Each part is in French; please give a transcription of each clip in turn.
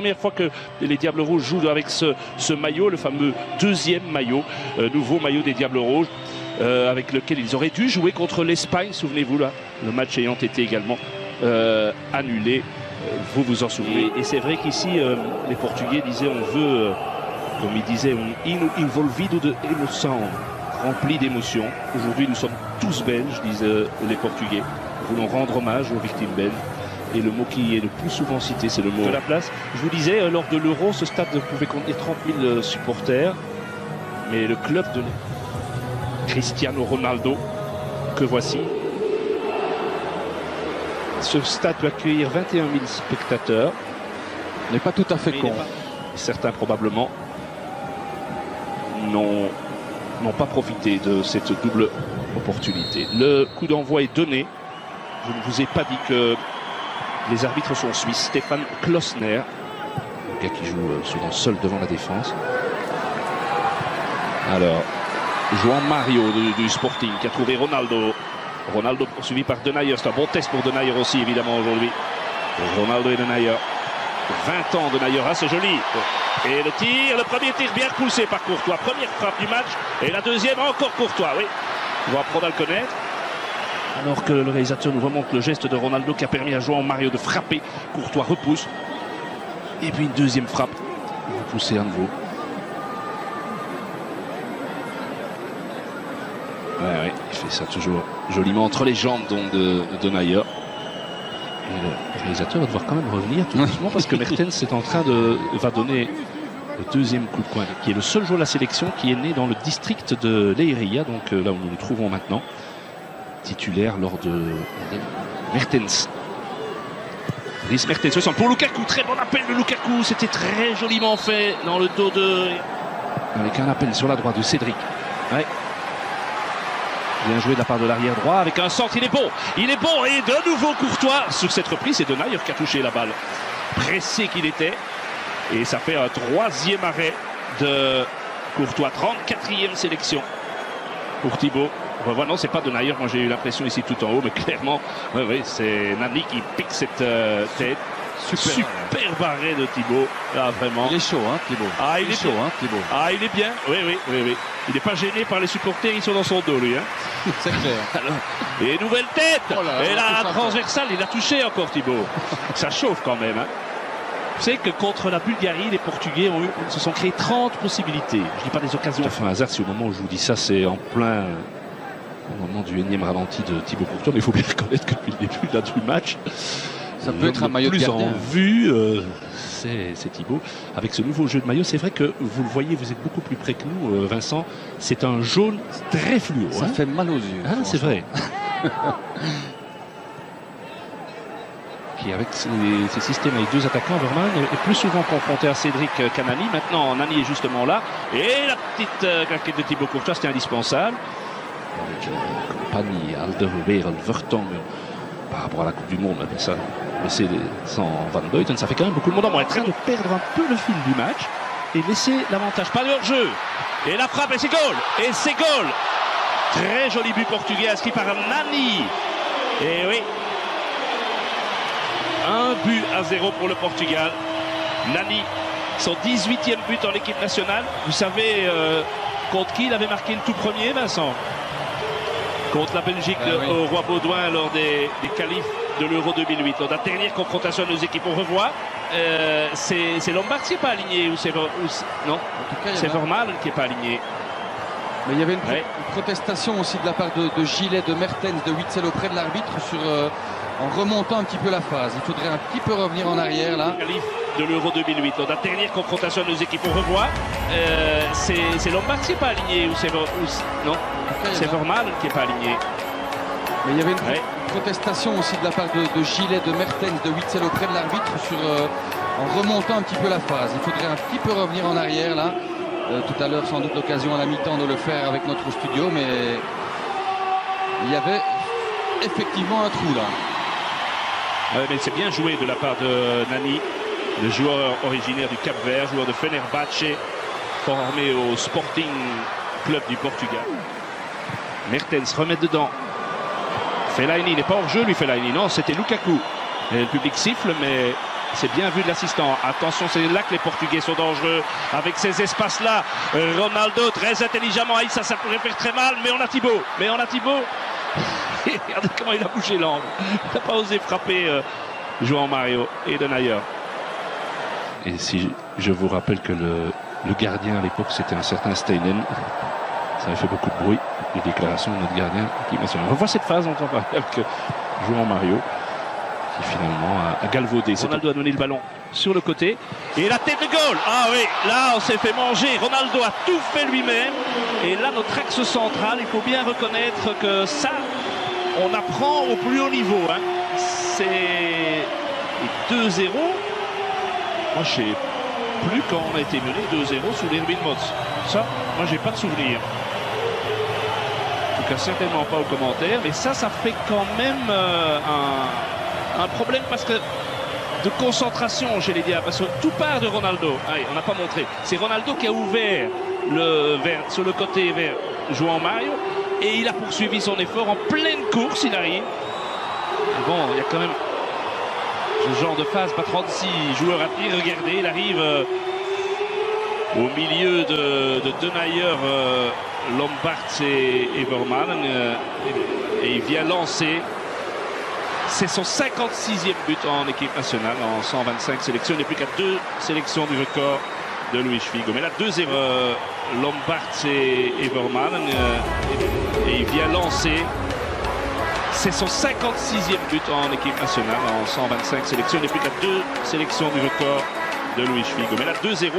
première fois que les Diables Rouges jouent avec ce maillot, le fameux deuxième maillot, nouveau maillot des Diables Rouges, avec lequel ils auraient dû jouer contre l'Espagne, souvenez-vous là, le match ayant été également annulé, vous vous en souvenez. Et c'est vrai qu'ici, les Portugais disaient on veut, comme ils disaient, un hino envolvido de emoção, rempli d'émotions. Aujourd'hui, nous sommes tous belges, disent les Portugais. Nous voulons rendre hommage aux victimes belges. Et le mot qui est le plus souvent cité, c'est le mot de la place. Je vous disais, lors de l'Euro, ce stade pouvait contenir 30 000 supporters. Mais le club de Cristiano Ronaldo, que voici, ce stade peut accueillir 21 000 spectateurs. N'est pas tout à fait con. Certains probablement n'ont pas profité de cette double opportunité. Le coup d'envoi est donné. Je ne vous ai pas dit que les arbitres sont suisses. Stéphane Klosner, le gars qui joue souvent seul devant la défense. Alors, João Mario du Sporting qui a trouvé Ronaldo. Ronaldo poursuivi par Denayer. C'est un bon test pour Denayer aussi, évidemment, aujourd'hui. Ronaldo et Denayer. 20 ans Denayer, ah, c'est joli. Et le tir, le premier tir bien repoussé par Courtois. Première frappe du match. Et la deuxième encore Courtois, oui. On va apprendre à le connaître. Alors que le réalisateur nous remonte le geste de Ronaldo qui a permis à João Mario de frapper. Courtois repousse. Et puis une deuxième frappe. Repoussé à nouveau. Ouais, il fait ça toujours joliment entre les jambes donc, de Denayer. Et le réalisateur va devoir quand même revenir tout doucement parce que Mertens est en train va donner le deuxième coup de coin, qui est le seul joueur de la sélection qui est né dans le district de Leiria, donc là où nous nous trouvons maintenant, titulaire lors de Mertens. Dries Mertens, le centre pour Lukaku, très bon appel de Lukaku, c'était très joliment fait dans le dos de... Avec un appel sur la droite de Cédric. Ouais. Bien joué de la part de l'arrière droit avec un centre, il est bon et de nouveau Courtois sur cette reprise, c'est Denayer qui a touché la balle, pressé qu'il était, et ça fait un troisième arrêt de Courtois, 34e sélection pour Thibaut. Revoit, non, c'est pas Denayer, moi j'ai eu l'impression ici tout en haut, mais clairement, oui, c'est Nani qui pique cette tête. Super barré de Thibaut, là vraiment. Il est chaud, hein, Thibaut. Ah, il est chaud, hein, Thibaut. Ah, il est bien, oui. Il n'est pas gêné par les supporters, ils sont dans son dos, lui. Hein. C'est clair. Alors, et nouvelle tête. Oh là, et là, la transversale, il a touché encore Thibaut. Ça chauffe quand même. Hein. Vous savez que contre la Bulgarie, les Portugais se sont créés 30 possibilités. Je ne dis pas des occasions. Ça fait un hasard si au moment où je vous dis ça, c'est en plein au moment du énième ralenti de Thibaut Courtois. Mais il faut bien reconnaître que depuis le début là, du match, ça peut être un maillot de plus gardien. En vue, c'est Thibaut. Avec ce nouveau jeu de maillot, c'est vrai que vous le voyez, vous êtes beaucoup plus près que nous, Vincent. C'est un jaune très fluo. Ça fait mal aux yeux. Ah, c'est vrai. Qui, avec ces systèmes avec deux attaquants, Vermaelen est plus souvent confronté à Cédric qu'à Nani. Maintenant, Nani est justement là. Et la petite claquette de Thibaut Courtois, c'était indispensable. Avec Compagnie, Alderweireld, Vertonghen. Par rapport à la Coupe du Monde, ça, laisser sans Van Buiten, ça fait quand même beaucoup de monde en moins. En train de perdre un peu le fil du match et laisser l'avantage. Pas de hors-jeu. Et la frappe, et c'est goal. Et c'est goal. Très joli but portugais inscrit par Nani. Et oui. 1-0 pour le Portugal. Nani, son 18e but en équipe nationale. Vous savez contre qui il avait marqué le tout premier, Vincent? Contre la Belgique au Roi Baudouin lors des qualifs de l'Euro 2008. Lors de la dernière confrontation de nos équipes, on revoit. C'est Lombard qui n'est pas aligné ou c'est non, c'est Vermaelen qui n'est pas aligné. Mais il y avait une protestation aussi de la part de Gillet, de Mertens, de Witsel auprès de l'arbitre en remontant un petit peu la phase. Il faudrait un petit peu revenir en arrière là. Qualif de l'Euro 2008. Lors de la dernière confrontation de nos équipes, on revoit. C'est Lombard qui n'est pas aligné ou c'est non, c'est Vermaelen qui n'est pas aligné. Mais il y avait une protestation aussi de la part de Gillet, de Mertens, de Witsel auprès de l'arbitre en remontant un petit peu la phase. Il faudrait un petit peu revenir en arrière là. Tout à l'heure, sans doute l'occasion à la mi-temps de le faire avec notre studio, mais il y avait effectivement un trou là. Mais c'est bien joué de la part de Nani, le joueur originaire du Cap-Vert, joueur de Fenerbahçe, formé au Sporting Club du Portugal. Mertens remet dedans. Fellaini, il n'est pas hors jeu lui, Fellaini. Non, c'était Lukaku. Et le public siffle, mais C'est bien vu de l'assistant. Attention, c'est là que les Portugais sont dangereux. Avec ces espaces-là, Ronaldo très intelligemment. Ça pourrait faire très mal, mais on a Thibaut. Regardez comment il a bougé l'angle. Il n'a pas osé frapper João Mario et Denayer. Et si je vous rappelle que le gardien à l'époque, c'était un certain Steinen. Ça avait fait beaucoup de bruit, les déclarations de notre gardien. On revoit cette phase, on entend parler avec João Mario, qui finalement a galvaudé. Ronaldo a donné le ballon sur le côté. Et la tête de goal. Ah oui, là on s'est fait manger. Ronaldo a tout fait lui-même. Et là, notre axe central, il faut bien reconnaître que ça, on apprend au plus haut niveau. Hein. C'est 2-0. Moi, je sais plus quand on a été mené 2-0 sous l'Erwin Mots. Ça, moi, j'ai pas de souvenir. En tout cas, certainement pas aux commentaires. Mais ça fait quand même un problème parce que de concentration chez les Diables. Parce que tout part de Ronaldo. Allez, on n'a pas montré. C'est Ronaldo qui a ouvert sur le côté vers João Mario. Et il a poursuivi son effort en pleine course. Il arrive. Et bon, il y a quand même ce genre de phase, pas 36 joueurs à pied. Regardez, il arrive au milieu de Denayer, Lombards et Vermaelen. Et il vient lancer. C'est son 56e but en équipe nationale, en 125 sélections. Il n'est plus qu'à 2 sélections du record de Luis Figo. Mais là, 2 Lombards et Vermaelen. Et il vient lancer. C'est son 56e but en équipe nationale, en 125 sélections. Il n'est plus qu'à 2 sélections du record de Luis Figo. Mais là, 2-0.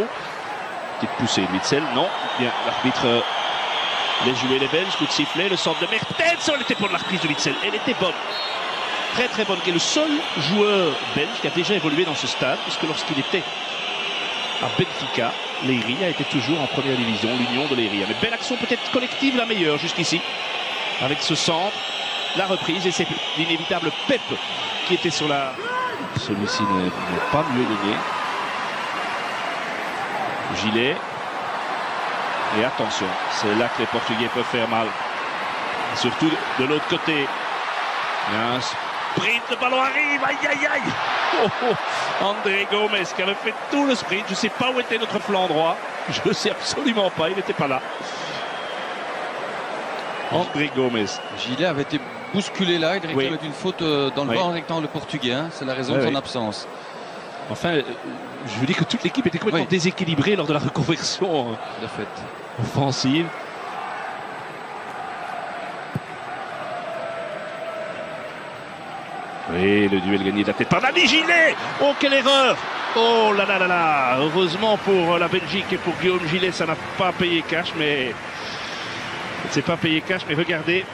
Petite poussée de Witsel. Non. Bien, l'arbitre laisse jouer les Belges. Coup de sifflet. Le centre de Mertens. Elle était pour la reprise de Witsel. Elle était bonne. Très très bonne. Qui est le seul joueur belge qui a déjà évolué dans ce stade. Puisque lorsqu'il était à Benfica, Leiria était toujours en première division. L'Union de Leiria. Mais belle action peut-être collective, la meilleure jusqu'ici. Avec ce centre. La reprise et c'est l'inévitable Pep qui était sur la... Celui-ci n'est pas mieux donné. Gilet. Et attention, c'est là que les Portugais peuvent faire mal. Surtout de l'autre côté. Il y a un sprint, le ballon arrive, aïe aïe aïe. Oh, oh. André Gomes qui avait fait tout le sprint. Je ne sais pas où était notre flanc droit. Je ne sais absolument pas, il n'était pas là. André Gomes. Gilet avait été bousculé là, il réclame une faute dans le bord rectangle portugais, hein. C'est la raison de son absence. Enfin, je veux dire que toute l'équipe était complètement déséquilibrée lors de la reconversion offensive. Oui, le duel gagné de la tête par Dani Gilet. Oh, quelle erreur! Oh là là là là! Heureusement pour la Belgique et pour Guillaume Gilet, ça n'a pas payé cash, mais... C'est pas payé cash, mais regardez.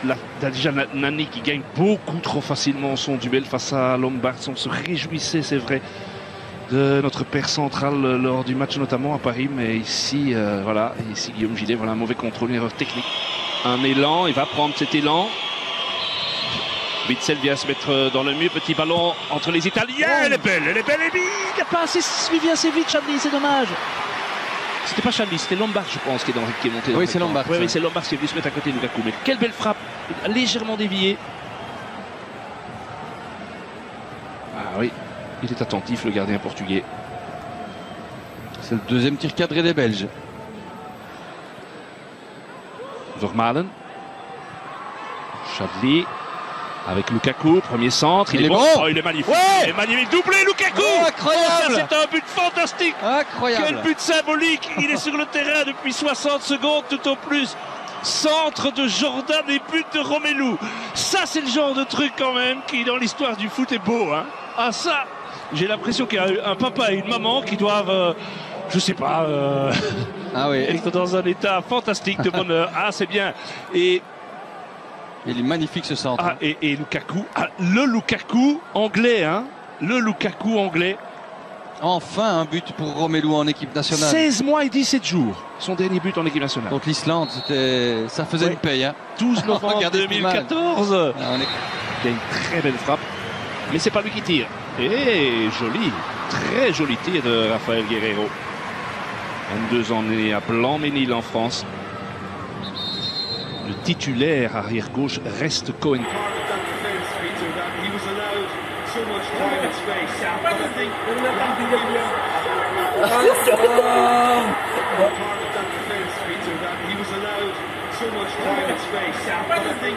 Là, déjà Nani qui gagne beaucoup trop facilement son duel face à Lombards. On se réjouissait, c'est vrai, de notre paire central lors du match notamment à Paris. Mais ici, voilà, ici Guillaume Gilet, voilà un mauvais contrôle, une erreur technique. Un élan, il va prendre cet élan. Witsel vient se mettre dans le mur, petit ballon entre les Italiens. Elle est belle, et il n'a pas assez suivi assez vite, Chablis, c'est dommage. C'était pas Chablis, c'était Lombard, je pense, qui est monté. Oui, c'est Lombard. Oui, c'est Lombard qui est venu se mettre à côté de Lukaku. Mais quelle belle frappe, légèrement déviée. Ah oui, il est attentif, le gardien portugais. C'est le deuxième tir cadré des Belges. Vermaelen. Chablis. Avec Lukaku, premier centre, il est bon. Oh, il est magnifique. Ouais, il est magnifique. Doublé Lukaku. Oh, incroyable. C'est un but fantastique. Incroyable. Quel but symbolique. Il est sur le terrain depuis 60 secondes tout au plus. Centre de Jordan et but de Romelu. Ça, c'est le genre de truc quand même qui, dans l'histoire du foot, est beau. Hein. Ah ça, j'ai l'impression qu'il y a un papa et une maman qui doivent, je sais pas, être dans un état fantastique de bonheur. Ah, c'est bien. Et il est magnifique ce centre. Ah, et Lukaku, le Lukaku anglais, hein. Le Lukaku anglais. Enfin un but pour Romelu en équipe nationale. 16 mois et 17 jours, son dernier but en équipe nationale. Contre l'Islande, ça faisait une paye. Hein. 12 novembre 2014. Il y a une très belle frappe, mais c'est pas lui qui tire. Et joli, très joli tir de Rafael Guerreiro. 22 ans né à Blanc-Ménil en France. Le titulaire arrière-gauche reste Cohen. time and space. I don't think part of that defence, Peter, that he was allowed so much time and space. I don't think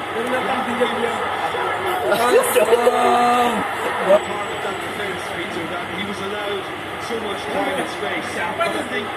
part of that defence, Peter, that he was allowed so much time and space. I don't think